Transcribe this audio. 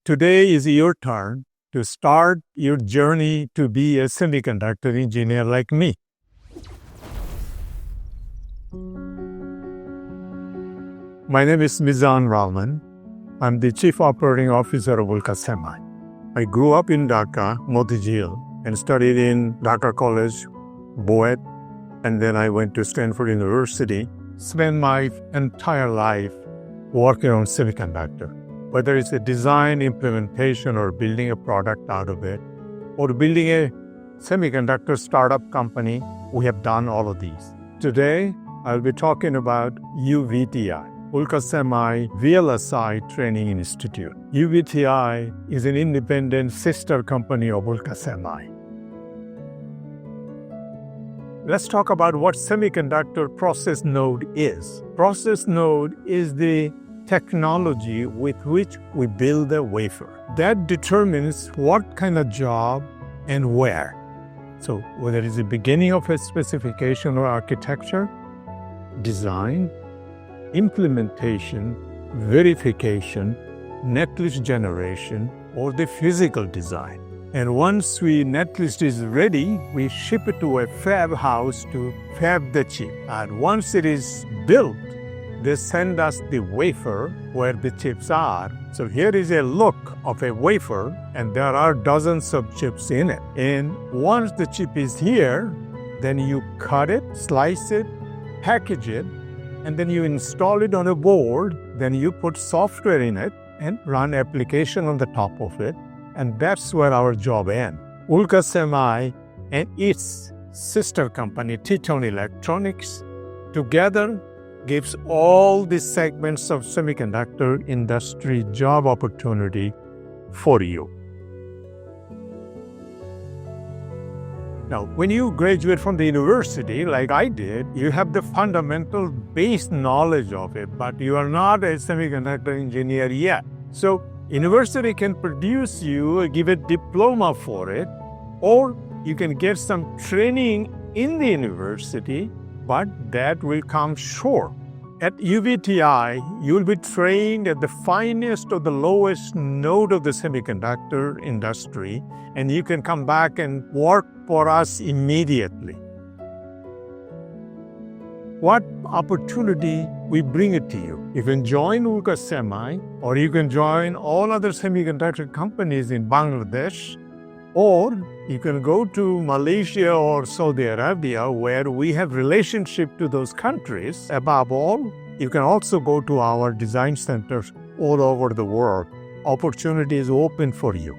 Today is your turn to start your journey to be a semiconductor engineer like me. My name is Mizan Rahman. I'm the Chief Operating Officer of Ulkasemi. I grew up in Dhaka, Motijil, and studied in Dhaka College, Boet, and then I went to Stanford University. Spent my entire life working on semiconductor. Whether it's a design, implementation, or building a product out of it, or building a semiconductor startup company, we have done all of these. Today, I'll be talking about UVTI, Ulkasemi VLSI Training Institute. UVTI is an independent sister company of Ulkasemi. Let's talk about what semiconductor process node is. Process node is the technology with which we build a wafer. That determines what kind of job and where. So whether it's the beginning of a specification or architecture, design, implementation, verification, netlist generation, or the physical design. And once netlist is ready, we ship it to a fab house to fab the chip. And once it is built, they send us the wafer where the chips are. So here is a look of a wafer, and there are dozens of chips in it. And once the chip is here, then you cut it, slice it, package it, and then you install it on a board. Then you put software in it and run application on the top of it. And that's where our job ends. Ulkasemi and its sister company, Titon Electronics, together gives all the segments of semiconductor industry job opportunity for you. Now, when you graduate from the university, like I did, you have the fundamental base knowledge of it, but you are not a semiconductor engineer yet. So, university can produce you, give a diploma for it, or you can get some training in the university, but that will come short. At UVTI, you will be trained at the finest or the lowest node of the semiconductor industry, and you can come back and work for us immediately. What opportunity we bring it to you? You can join Ulkasemi, or you can join all other semiconductor companies in Bangladesh, or you can go to Malaysia or Saudi Arabia, where we have relationship to those countries. Above all, you can also go to our design centers all over the world. Opportunity is open for you.